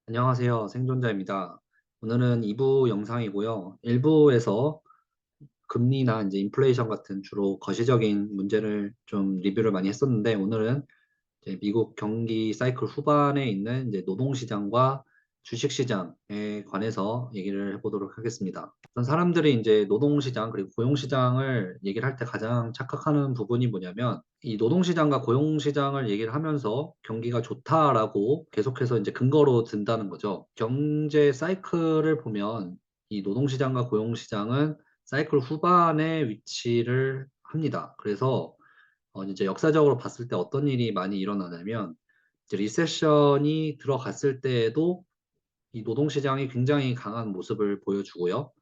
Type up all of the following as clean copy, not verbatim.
안녕하세요. 생존자입니다. 오늘은 2부 영상이고요. 1부에서 금리나 이제 인플레이션 같은 주로 거시적인 문제를 좀 리뷰를 많이 했었는데, 오늘은 이제 미국 경기 사이클 후반에 있는 이제 노동시장과 주식시장에 관해서 얘기를 해보도록 하겠습니다. 어떤 사람들이 이제 노동시장 그리고 고용시장을 얘기를 할 때 가장 착각하는 부분이 뭐냐면, 이 노동시장과 고용시장을 얘기를 하면서 경기가 좋다라고 계속해서 이제 근거로 든다는 거죠. 경제 사이클을 보면 이 노동시장과 고용시장은 사이클 후반에 위치를 합니다. 그래서 이제 역사적으로 봤을 때 어떤 일이 많이 일어나냐면, 이제 리세션이 들어갔을 때에도 이 노동시장이 굉장히 강한 모습을 보여주고요.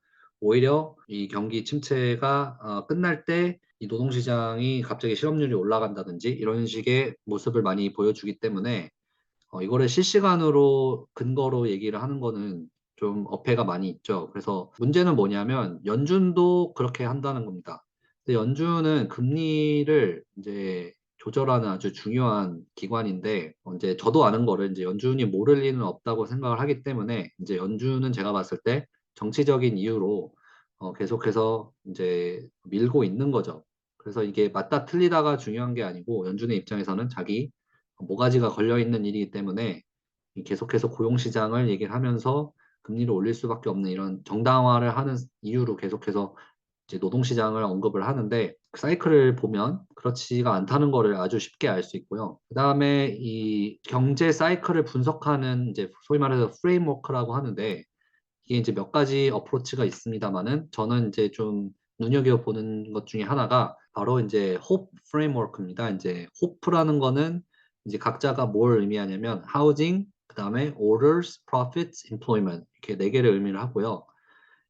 오히려 이 경기 침체가 끝날 때 이 노동시장이 갑자기 실업률이 올라간다든지 이런 식의 모습을 많이 보여주기 때문에 이거를 실시간으로 근거로 얘기를 하는 거는 좀 어폐가 많이 있죠. 그래서 문제는 뭐냐면 연준도 그렇게 한다는 겁니다. 근데 연준은 금리를 이제 조절하는 아주 중요한 기관인데 이제 저도 아는 거를 이제 연준이 모를 리는 없다고 생각을 하기 때문에 이제 연준은 제가 봤을 때 정치적인 이유로 계속해서 이제 밀고 있는 거죠. 그래서 이게 맞다 틀리다가 중요한 게 아니고 연준의 입장에서는 자기 모가지가 걸려 있는 일이기 때문에 계속해서 고용시장을 얘기를 하면서 금리를 올릴 수밖에 없는 이런 정당화를 하는 이유로 계속해서 이제 노동시장을 언급을 하는데 그 사이클을 보면 그렇지가 않다는 거를 아주 쉽게 알 수 있고요. 그 다음에 이 경제 사이클을 분석하는 이제 소위 말해서 프레임워크라고 하는데 이게 이제 몇 가지 어프로치가 있습니다만은 저는 이제 좀 눈여겨보는 것 중에 하나가 바로 이제 호프 프레임워크입니다. 이제 호프라는 거는 이제 각자가 뭘 의미하냐면 housing, 그다음에 orders, profits, employment 이렇게 네 개를 의미를 하고요.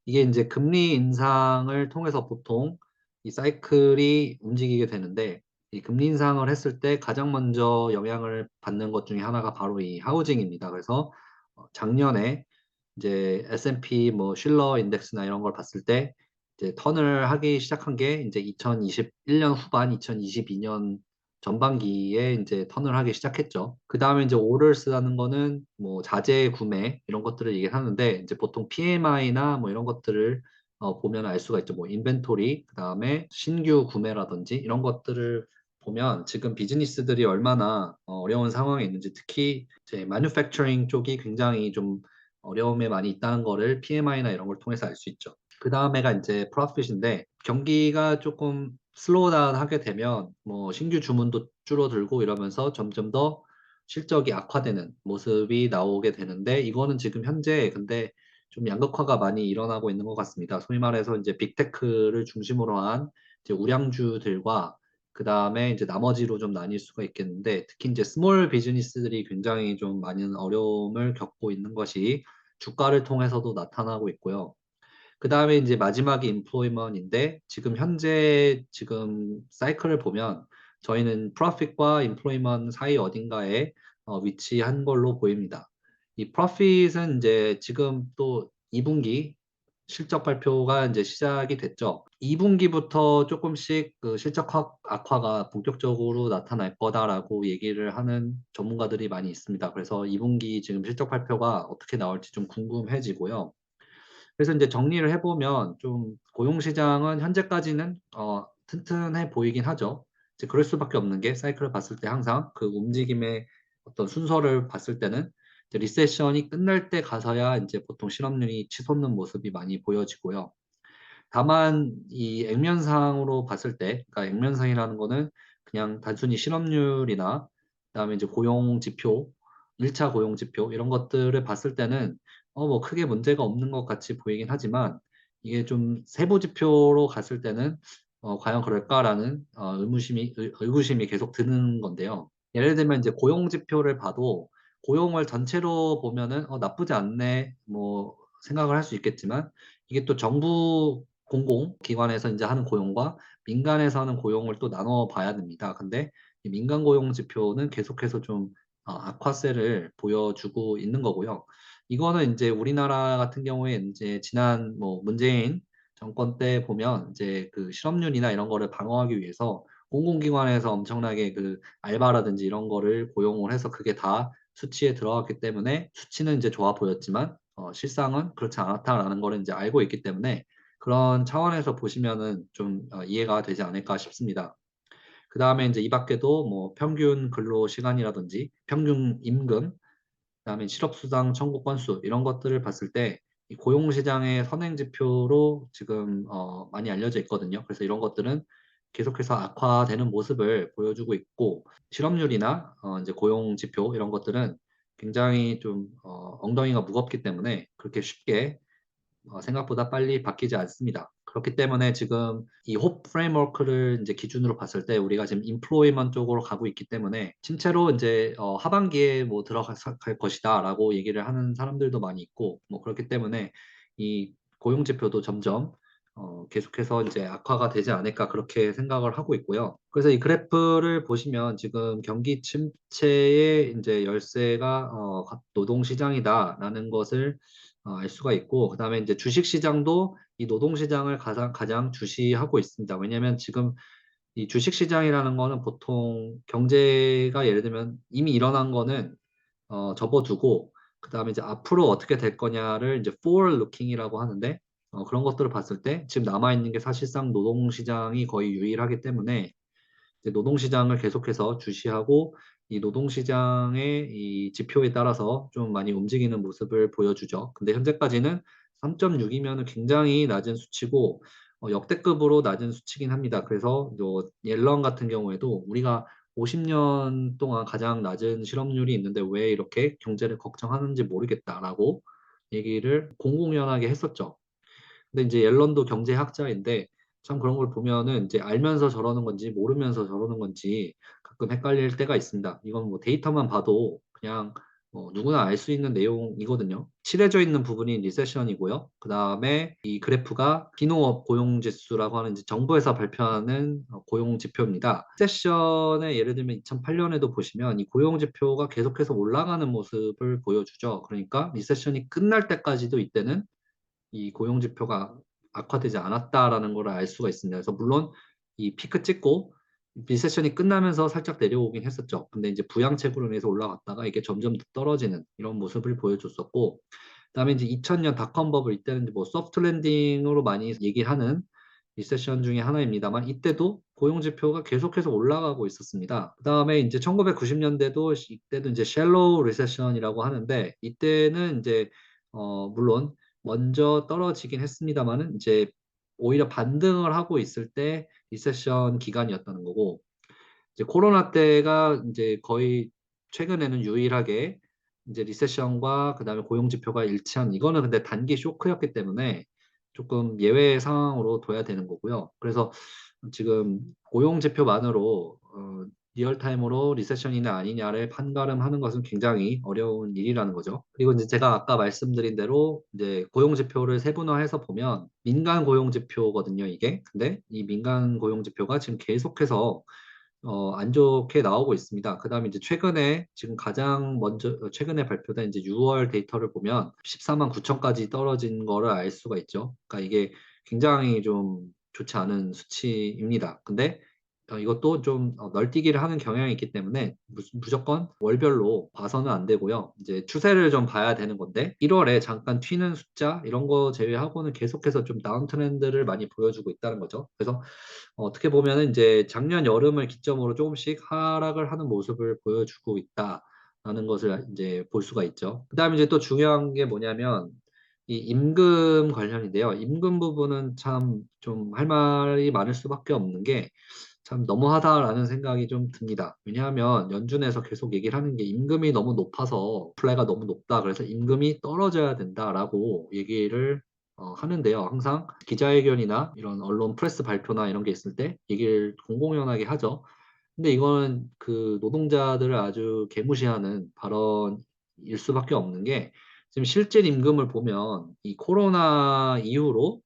이게 이제 금리 인상을 통해서 보통 이 사이클이 움직이게 되는데 이 금리 인상을 했을 때 가장 먼저 영향을 받는 것 중에 하나가 바로 이 하우징입니다. 그래서 작년에 이제 S&P 뭐 실러 인덱스나 이런 걸 봤을 때 이제 턴을 하기 시작한 게 이제 2021년 후반, 2022년 전반기에 이제 턴을 하기 시작했죠. 그 다음에 이제 오더스라는 거는 뭐 자재 구매 이런 것들을 얘기를 하는데 이제 보통 PMI나 뭐 이런 것들을 보면 알 수가 있죠. 뭐 인벤토리, 그 다음에 신규 구매라든지 이런 것들을 보면 지금 비즈니스들이 얼마나 어려운 상황에 있는지 특히 이제 마뉴팩처링 쪽이 굉장히 좀 어려움에 많이 있다는 거를 PMI나 이런 걸 통해서 알 수 있죠. 그 다음에가 이제 프로핏인데 경기가 조금 슬로우 다운 하게 되면 뭐 신규 주문도 줄어들고 이러면서 점점 더 실적이 악화되는 모습이 나오게 되는데 이거는 지금 현재 근데 좀 양극화가 많이 일어나고 있는 것 같습니다. 소위 말해서 이제 빅테크를 중심으로 한 이제 우량주들과 그 다음에 이제 나머지로 좀 나뉠 수가 있겠는데 특히 이제 스몰 비즈니스들이 굉장히 좀 많은 어려움을 겪고 있는 것이 주가를 통해서도 나타나고 있고요. 그 다음에 이제 마지막이 인플로이먼인데 지금 현재 지금 사이클을 보면 저희는 프로핏과 인플로이먼 사이 어딘가에 위치한 걸로 보입니다. 이 프로핏은 이제 지금 또 2분기 실적 발표가 이제 시작이 됐죠. 2분기부터 조금씩 그 실적 악화가 본격적으로 나타날 거다라고 얘기를 하는 전문가들이 많이 있습니다. 그래서 2분기 지금 실적 발표가 어떻게 나올지 좀 궁금해지고요. 그래서 이제 정리를 해보면 좀 고용시장은 현재까지는 튼튼해 보이긴 하죠. 이제 그럴 수밖에 없는 게 사이클을 봤을 때 항상 그 움직임의 어떤 순서를 봤을 때는 이제 리세션이 끝날 때 가서야 이제 보통 실업률이 치솟는 모습이 많이 보여지고요. 다만 이 액면상으로 봤을 때, 그러니까 액면상이라는 거는 그냥 단순히 실업률이나 그다음에 이제 고용 지표, 1차 고용 지표 이런 것들을 봤을 때는 뭐 크게 문제가 없는 것 같이 보이긴 하지만 이게 좀 세부 지표로 갔을 때는 과연 그럴까라는 의구심이 계속 드는 건데요. 예를 들면 이제 고용 지표를 봐도 고용을 전체로 보면은 나쁘지 않네 뭐 생각을 할 수 있겠지만 이게 또 정부 공공기관에서 이제 하는 고용과 민간에서 하는 고용을 또 나눠 봐야 됩니다. 근데 이 민간 고용 지표는 계속해서 좀 악화세를 보여주고 있는 거고요. 이거는 이제 우리나라 같은 경우에 이제 지난 뭐 문재인 정권 때 보면 이제 그 실업률이나 이런 거를 방어하기 위해서 공공기관에서 엄청나게 그 알바라든지 이런 거를 고용을 해서 그게 다 수치에 들어갔기 때문에 수치는 이제 좋아 보였지만 실상은 그렇지 않았다라는 거를 이제 알고 있기 때문에 그런 차원에서 보시면은 좀 이해가 되지 않을까 싶습니다. 그다음에 이제 이 밖에도 뭐 평균 근로 시간이라든지 평균 임금, 그다음에 실업수당 청구 건수 이런 것들을 봤을 때 이 고용 시장의 선행 지표로 지금 많이 알려져 있거든요. 그래서 이런 것들은 계속해서 악화되는 모습을 보여주고 있고 실업률이나 이제 고용 지표 이런 것들은 굉장히 좀 엉덩이가 무겁기 때문에 그렇게 쉽게 생각보다 빨리 바뀌지 않습니다. 그렇기 때문에 지금 이 홉 프레임워크를 이제 기준으로 봤을 때 우리가 지금 인플로이먼 쪽으로 가고 있기 때문에 침체로 이제 하반기에 뭐 들어갈 것이다라고 얘기를 하는 사람들도 많이 있고 뭐 그렇기 때문에 이 고용 지표도 점점 계속해서 이제 악화가 되지 않을까 그렇게 생각을 하고 있고요. 그래서 이 그래프를 보시면 지금 경기 침체의 이제 열쇠가 노동 시장이다라는 것을 알 수가 있고, 그다음에 이제 주식 시장도 이 노동 시장을 가장 주시하고 있습니다. 왜냐하면 지금 이 주식 시장이라는 거는 보통 경제가 예를 들면 이미 일어난 거는 접어두고 그다음에 이제 앞으로 어떻게 될 거냐를 이제 forward looking이라고 하는데 그런 것들을 봤을 때 지금 남아 있는 게 사실상 노동 시장이 거의 유일하기 때문에 이제 노동시장을 계속해서 주시하고 이 노동시장의 이 지표에 따라서 좀 많이 움직이는 모습을 보여주죠. 근데 현재까지는 3.6이면 굉장히 낮은 수치고 역대급으로 낮은 수치긴 합니다. 그래서 옐런 같은 경우에도 우리가 50년 동안 가장 낮은 실업률이 있는데 왜 이렇게 경제를 걱정하는지 모르겠다라고 얘기를 공공연하게 했었죠. 근데 이제 옐런도 경제학자인데 참 그런 걸 보면은 이제 알면서 저러는 건지 모르면서 저러는 건지 가끔 헷갈릴 때가 있습니다. 이건 뭐 데이터만 봐도 그냥 누구나 알 수 있는 내용이거든요. 칠해져 있는 부분이 리세션이고요. 그 다음에 이 그래프가 비농업 고용지수라고 하는 이제 정부에서 발표하는 고용지표입니다. 리세션에 예를 들면 2008년에도 보시면 이 고용지표가 계속해서 올라가는 모습을 보여주죠. 그러니까 리세션이 끝날 때까지도 이때는 이 고용 지표가 악화되지 않았다라는 걸 알 수가 있습니다. 그래서 물론 이 피크 찍고 리세션이 끝나면서 살짝 내려오긴 했었죠. 근데 이제 부양책으로 인해서 올라갔다가 이게 점점 떨어지는 이런 모습을 보여줬었고, 그다음에 이제 2000년 닷컴 버블 이때는 뭐 소프트 랜딩으로 많이 얘기하는 리세션 중에 하나입니다만 이때도 고용 지표가 계속해서 올라가고 있었습니다. 그다음에 이제 1990년대도 이때도 이제 샬로우 리세션이라고 하는데 이때는 이제 물론 먼저 떨어지긴 했습니다만은 이제 오히려 반등을 하고 있을 때 리세션 기간이었다는 거고 이제 코로나 때가 이제 거의 최근에는 유일하게 이제 리세션과 그다음에 고용 지표가 일치한 이거는 근데 단기 쇼크였기 때문에 조금 예외 상황으로 둬야 되는 거고요. 그래서 지금 고용 지표만으로 리얼타임으로 리세션이냐 아니냐를 판가름하는 것은 굉장히 어려운 일이라는 거죠. 그리고 이제 제가 아까 말씀드린 대로 이제 고용 지표를 세분화해서 보면 민간 고용 지표거든요, 이게. 근데 이 민간 고용 지표가 지금 계속해서 안 좋게 나오고 있습니다. 그다음에 이제 최근에 지금 가장 먼저 최근에 발표된 이제 6월 데이터를 보면 14만 9천까지 떨어진 거를 알 수가 있죠. 그러니까 이게 굉장히 좀 좋지 않은 수치입니다. 근데 이것도 좀 널뛰기를 하는 경향이 있기 때문에 무조건 월별로 봐서는 안 되고요. 이제 추세를 좀 봐야 되는 건데 1월에 잠깐 튀는 숫자 이런 거 제외하고는 계속해서 좀 다운 트렌드를 많이 보여주고 있다는 거죠. 그래서 어떻게 보면은 이제 작년 여름을 기점으로 조금씩 하락을 하는 모습을 보여주고 있다라는 것을 이제 볼 수가 있죠. 그다음에 이제 또 중요한 게 뭐냐면 이 임금 관련인데요. 임금 부분은 참 좀 할 말이 많을 수밖에 없는 게 참 너무하다라는 생각이 좀 듭니다. 왜냐하면 연준에서 계속 얘기를 하는 게 임금이 너무 높아서 플레이가 너무 높다. 그래서 임금이 떨어져야 된다라고 얘기를 하는데요. 항상 기자회견이나 이런 언론 프레스 발표나 이런 게 있을 때 얘기를 공공연하게 하죠. 근데 이거는 그 노동자들을 아주 개무시하는 발언일 수밖에 없는 게 지금 실질 임금을 보면 이 코로나 이후로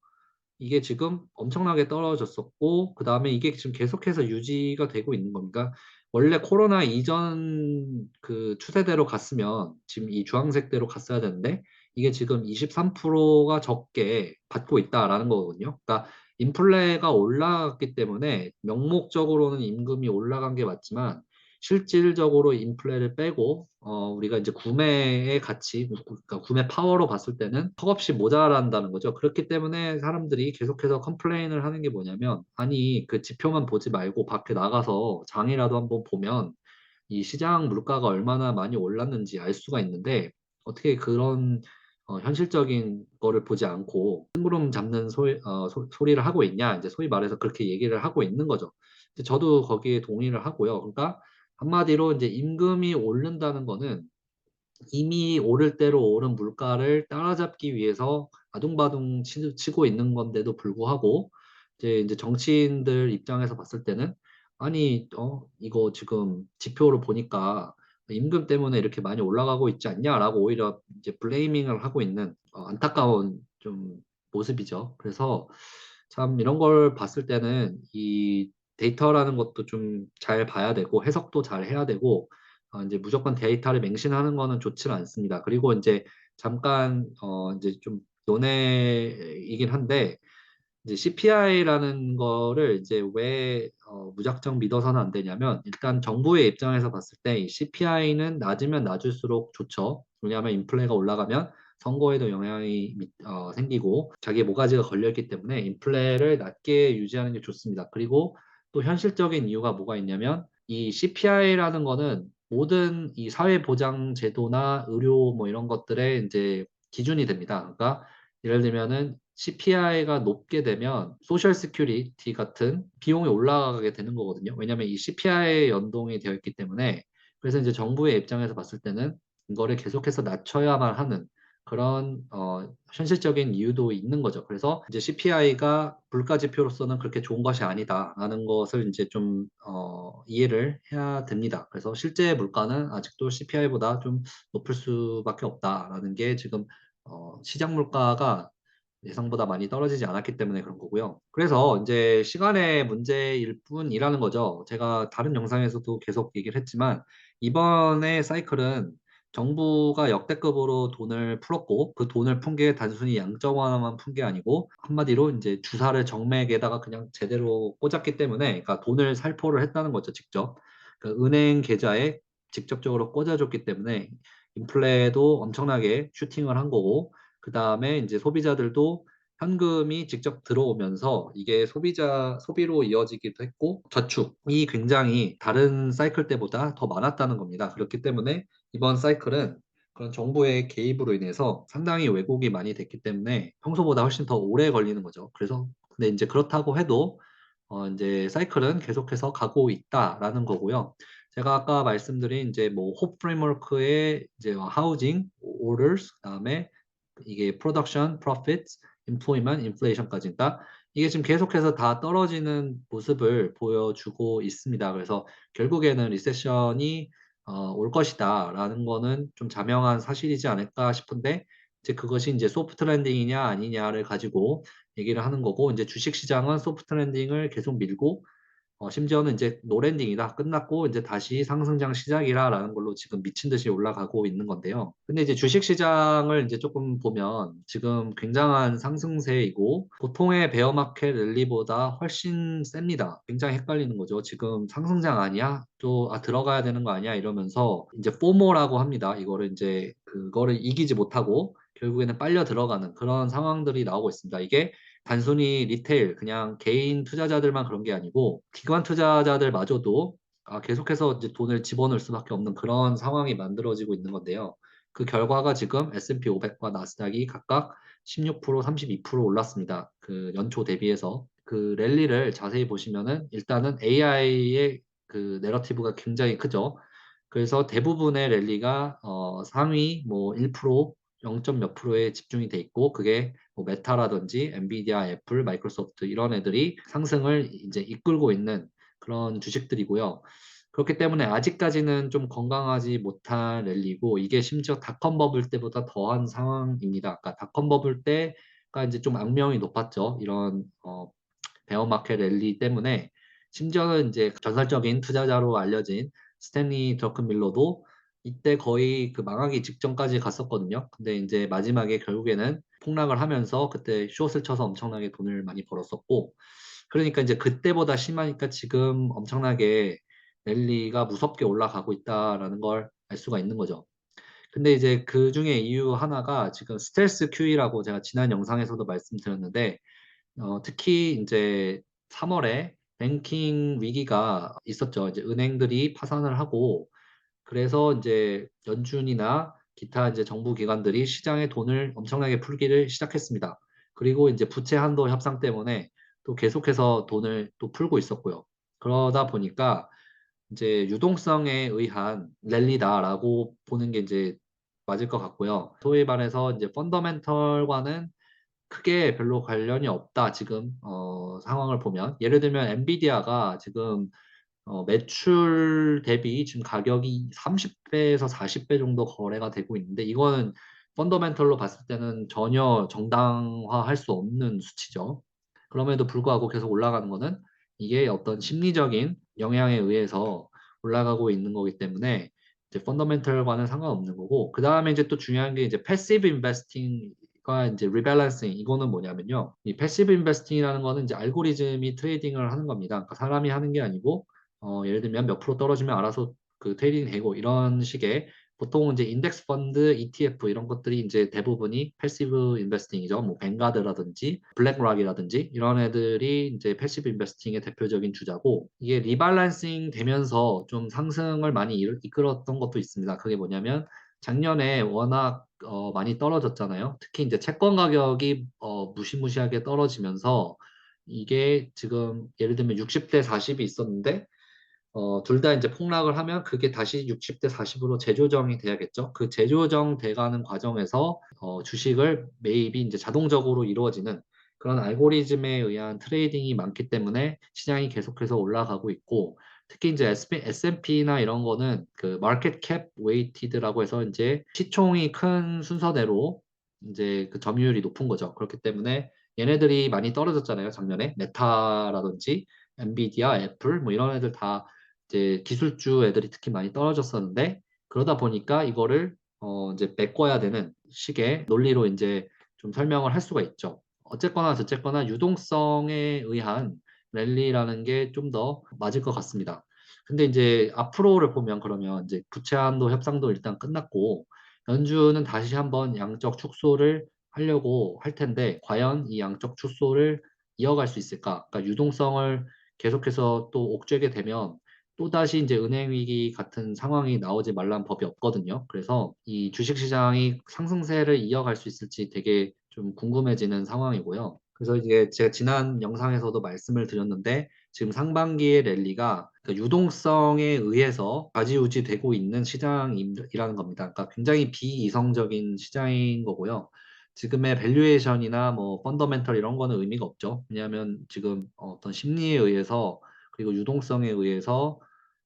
이게 지금 엄청나게 떨어졌었고, 그 다음에 이게 지금 계속해서 유지가 되고 있는 겁니다. 원래 코로나 이전 그 추세대로 갔으면 지금 이 주황색대로 갔어야 되는데, 이게 지금 23%가 적게 받고 있다라는 거거든요. 그러니까 인플레가 올라갔기 때문에 명목적으로는 임금이 올라간 게 맞지만, 실질적으로 인플레를 빼고 우리가 이제 구매의 가치, 그러니까 구매 파워로 봤을 때는 턱없이 모자란다는 거죠. 그렇기 때문에 사람들이 계속해서 컴플레인을 하는 게 뭐냐면, 아니 그 지표만 보지 말고 밖에 나가서 장이라도 한번 보면 이 시장 물가가 얼마나 많이 올랐는지 알 수가 있는데, 어떻게 그런 현실적인 거를 보지 않고 뜬구름 잡는 소리를 하고 있냐, 이제 소위 말해서 그렇게 얘기를 하고 있는 거죠. 이제 저도 거기에 동의를 하고요. 그러니까 한마디로 이제 임금이 오른다는 거는 이미 오를 대로 오른 물가를 따라잡기 위해서 아둥바둥 치고 있는 건데도 불구하고, 이제 정치인들 입장에서 봤을 때는, 아니 이거 지금 지표를 보니까 임금 때문에 이렇게 많이 올라가고 있지 않냐라고 오히려 이제 블레이밍을 하고 있는 안타까운 좀 모습이죠. 그래서 참 이런 걸 봤을 때는 이 데이터라는 것도 좀 잘 봐야 되고 해석도 잘 해야 되고, 이제 무조건 데이터를 맹신하는 거는 좋지는 않습니다. 그리고 이제 잠깐 이제 좀 논외이긴 한데, 이제 CPI라는 거를 이제 왜 무작정 믿어서는 안 되냐면, 일단 정부의 입장에서 봤을 때 이 CPI는 낮으면 낮을수록 좋죠. 왜냐하면 인플레가 올라가면 선거에도 영향이 생기고 자기의 모가지가 걸려있기 때문에 인플레를 낮게 유지하는 게 좋습니다. 그리고 또 현실적인 이유가 뭐가 있냐면, 이 CPI라는 거는 모든 이 사회보장 제도나 의료 뭐 이런 것들의 이제 기준이 됩니다. 그러니까 예를 들면은 CPI가 높게 되면 소셜 시큐리티 같은 비용이 올라가게 되는 거거든요. 왜냐하면 이 CPI에 연동이 되어 있기 때문에. 그래서 이제 정부의 입장에서 봤을 때는 이거를 계속해서 낮춰야만 하는 그런 현실적인 이유도 있는 거죠. 그래서 이제 CPI가 물가 지표로서는 그렇게 좋은 것이 아니다라는 것을 이제 좀 이해를 해야 됩니다. 그래서 실제 물가는 아직도 CPI보다 좀 높을 수밖에 없다라는 게 지금 시장 물가가 예상보다 많이 떨어지지 않았기 때문에 그런 거고요. 그래서 이제 시간의 문제일 뿐이라는 거죠. 제가 다른 영상에서도 계속 얘기를 했지만, 이번에 사이클은 정부가 역대급으로 돈을 풀었고, 그 돈을 푼 게 단순히 양적 완화만 푼 게 아니고, 한마디로 이제 주사를 정맥에다가 그냥 제대로 꽂았기 때문에, 그러니까 돈을 살포를 했다는 거죠, 직접. 그 은행 계좌에 직접적으로 꽂아줬기 때문에 인플레도 엄청나게 슈팅을 한 거고, 그 다음에 이제 소비자들도 현금이 직접 들어오면서 이게 소비로 이어지기도 했고, 저축이 굉장히 다른 사이클 때보다 더 많았다는 겁니다. 그렇기 때문에 이번 사이클은 그런 정부의 개입으로 인해서 상당히 왜곡이 많이 됐기 때문에 평소보다 훨씬 더 오래 걸리는 거죠. 그래서 근데 이제 그렇다고 해도 이제 사이클은 계속해서 가고 있다라는 거고요. 제가 아까 말씀드린 이제 뭐 홉 프레임워크의 이제 하우징, orders, 그다음에 이게 production, profits, employment, inflation까지 다 이게 지금 계속해서 다 떨어지는 모습을 보여주고 있습니다. 그래서 결국에는 리세션이 올 것이다라는 거는 좀 자명한 사실이지 않을까 싶은데, 이제 그것이 이제 소프트 랜딩이냐 아니냐를 가지고 얘기를 하는 거고, 이제 주식 시장은 소프트 랜딩을 계속 밀고 심지어는 이제 노랜딩이다. 끝났고 이제 다시 상승장 시작이라라는 걸로 지금 미친 듯이 올라가고 있는 건데요. 근데 이제 주식 시장을 이제 조금 보면 지금 굉장한 상승세이고, 보통의 베어마켓 랠리보다 훨씬 셉니다. 굉장히 헷갈리는 거죠. 지금 상승장 아니야? 또 들어가야 되는 거 아니야? 이러면서 이제 포모라고 합니다. 이거를 이제 그거를 이기지 못하고 결국에는 빨려 들어가는 그런 상황들이 나오고 있습니다. 이게 단순히 리테일, 그냥 개인 투자자들만 그런 게 아니고 기관 투자자들마저도 계속해서 이제 돈을 집어넣을 수밖에 없는 그런 상황이 만들어지고 있는 건데요. 그 결과가 지금 S&P 500과 나스닥이 각각 16%, 32% 올랐습니다. 그 연초 대비해서. 그 랠리를 자세히 보시면은 일단은 AI의 그 내러티브가 굉장히 크죠. 그래서 대부분의 랠리가 상위 뭐 1%, 0. 몇 프로에 집중이 돼 있고, 그게 뭐 메타라든지 엔비디아, 애플, 마이크로소프트 이런 애들이 상승을 이제 이끌고 있는 그런 주식들이고요. 그렇기 때문에 아직까지는 좀 건강하지 못한 랠리고, 이게 심지어 닷컴 버블 때보다 더한 상황입니다. 그러니까 닷컴 버블 때가 이제 좀 악명이 높았죠. 이런 베어마켓 랠리 때문에. 심지어는 이제 전설적인 투자자로 알려진 스탠리 드러큰밀러도 이때 거의 그 망하기 직전까지 갔었거든요. 근데 이제 마지막에 결국에는 폭락을 하면서 그때 숏을 쳐서 엄청나게 돈을 많이 벌었었고, 그러니까 이제 그때보다 심하니까 지금 엄청나게 랠리가 무섭게 올라가고 있다라는 걸 알 수가 있는 거죠. 근데 이제 그중에 이유 하나가 지금 스텔스 QE라고 제가 지난 영상에서도 말씀드렸는데 특히 이제 3월에 뱅킹 위기가 있었죠. 이제 은행들이 파산을 하고 그래서 이제 연준이나 기타 이제 정부 기관들이 시장에 돈을 엄청나게 풀기를 시작했습니다. 그리고 이제 부채 한도 협상 때문에 또 계속해서 돈을 또 풀고 있었고요. 그러다 보니까 이제 유동성에 의한 랠리다라고 보는 게 이제 맞을 것 같고요. 소위 말해서 이제 펀더멘털과는 크게 별로 관련이 없다. 지금 상황을 보면 예를 들면 엔비디아가 지금 매출 대비 지금 가격이 30배에서 40배 정도 거래가 되고 있는데 이거는 펀더멘털로 봤을 때는 전혀 정당화할 수 없는 수치죠. 그럼에도 불구하고 계속 올라가는 거는 이게 어떤 심리적인 영향에 의해서 올라가고 있는 거기 때문에 이제 펀더멘털과는 상관없는 거고 그 다음에 이제 또 중요한 게 이제 패시브 인베스팅과 이제 리밸런싱 이거는 뭐냐면요. 이 패시브 인베스팅이라는 거는 이제 알고리즘이 트레이딩을 하는 겁니다. 그러니까 사람이 하는 게 아니고 예를 들면 몇 프로 떨어지면 알아서 그 트레이딩 되고 이런 식의 보통 이제 인덱스 펀드, ETF 이런 것들이 이제 대부분이 패시브 인베스팅이죠. 뭐 뱅가드라든지 블랙락이라든지 이런 애들이 이제 패시브 인베스팅의 대표적인 주자고 이게 리밸런싱 되면서 좀 상승을 많이 이끌었던 것도 있습니다. 그게 뭐냐면 작년에 워낙 많이 떨어졌잖아요. 특히 이제 채권 가격이 무시무시하게 떨어지면서 이게 지금 예를 들면 60대 40이 있었는데 둘 다 이제 폭락을 하면 그게 다시 60대 40으로 재조정이 돼야겠죠. 그 재조정 돼가는 과정에서 주식을 매입이 이제 자동적으로 이루어지는 그런 알고리즘에 의한 트레이딩이 많기 때문에 시장이 계속해서 올라가고 있고 특히 이제 S&P나 이런 거는 그 마켓 캡 웨이티드라고 해서 이제 시총이 큰 순서대로 이제 그 점유율이 높은 거죠. 그렇기 때문에 얘네들이 많이 떨어졌잖아요. 작년에 메타라든지 엔비디아, 애플 뭐 이런 애들 다 이제 기술주 애들이 특히 많이 떨어졌었는데 그러다 보니까 이거를 이제 메꿔야 되는 식의 논리로 이제 좀 설명을 할 수가 있죠. 어쨌거나 저쨌거나 유동성에 의한 랠리라는 게 좀 더 맞을 것 같습니다. 근데 이제 앞으로를 보면 그러면 이제 부채 한도 협상도 일단 끝났고 연준은 다시 한번 양적 축소를 하려고 할 텐데 과연 이 양적 축소를 이어갈 수 있을까? 그러니까 유동성을 계속해서 또 옥죄게 되면 또다시 이제 은행 위기 같은 상황이 나오지 말란 법이 없거든요. 그래서 이 주식시장이 상승세를 이어갈 수 있을지 되게 좀 궁금해지는 상황이고요. 그래서 이게 제가 지난 영상에서도 말씀을 드렸는데 지금 상반기의 랠리가 그 유동성에 의해서 좌지우지 되고 있는 시장이라는 겁니다. 그러니까 굉장히 비이성적인 시장인 거고요. 지금의 밸류에이션이나 뭐 펀더멘털 이런 거는 의미가 없죠. 왜냐하면 지금 어떤 심리에 의해서 그리고 유동성에 의해서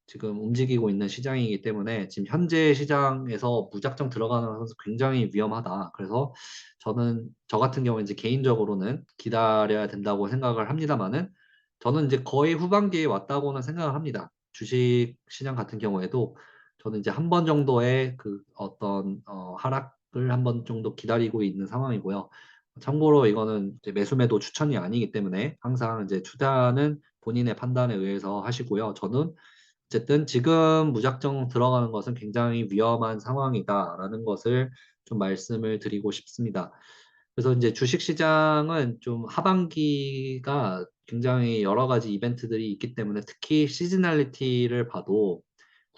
지금 움직이고 있는 시장이기 때문에 지금 현재 시장에서 무작정 들어가는 것은 굉장히 위험하다. 그래서 저는 저 같은 경우에 이제 개인적으로는 기다려야 된다고 생각을 합니다만은 저는 이제 거의 후반기에 왔다고는 생각을 합니다. 주식 시장 같은 경우에도 저는 이제 한 번 정도의 그 어떤 하락을 한 번 정도 기다리고 있는 상황이고요. 참고로 이거는 이제 매수매도 추천이 아니기 때문에 항상 이제 투자는 본인의 판단에 의해서 하시고요. 저는 어쨌든 지금 무작정 들어가는 것은 굉장히 위험한 상황이다라는 것을 좀 말씀을 드리고 싶습니다. 그래서 이제 주식시장은 좀 하반기가 굉장히 여러 가지 이벤트들이 있기 때문에 특히 시즈널리티를 봐도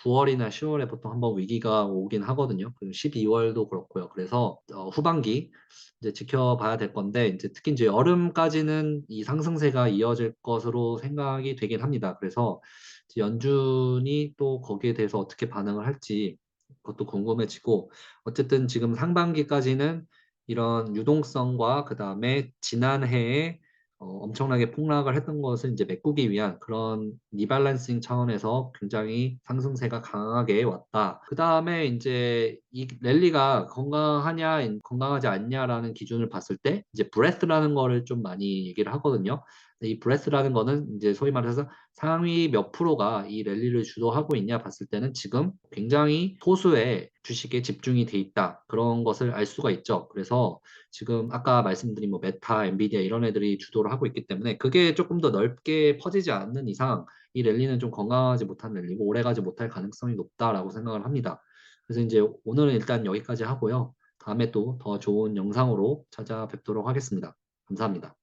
9월이나 10월에 보통 한번 위기가 오긴 하거든요. 그리고 12월도 그렇고요. 그래서 후반기 이제 지켜봐야 될 건데 이제 특히 이제 여름까지는 이 상승세가 이어질 것으로 생각이 되긴 합니다. 그래서 이제 연준이 또 거기에 대해서 어떻게 반응을 할지 그것도 궁금해지고 어쨌든 지금 상반기까지는 이런 유동성과 그다음에 지난해에 엄청나게 폭락을 했던 것을 이제 메꾸기 위한 그런 리밸런싱 차원에서 굉장히 상승세가 강하게 왔다. 그다음에 이제 이 랠리가 건강하냐, 건강하지 않냐라는 기준을 봤을 때 이제 브레스라는 거를 좀 많이 얘기를 하거든요. 이 브레스라는 거는 이제 소위 말해서 상위 몇 프로가 이 랠리를 주도하고 있냐 봤을 때는 지금 굉장히 소수의 주식에 집중이 돼 있다. 그런 것을 알 수가 있죠. 그래서 지금 아까 말씀드린 뭐 메타, 엔비디아 이런 애들이 주도를 하고 있기 때문에 그게 조금 더 넓게 퍼지지 않는 이상 이 랠리는 좀 건강하지 못한 랠리고 오래가지 못할 가능성이 높다라고 생각을 합니다. 그래서 이제 오늘은 일단 여기까지 하고요. 다음에 또 더 좋은 영상으로 찾아뵙도록 하겠습니다. 감사합니다.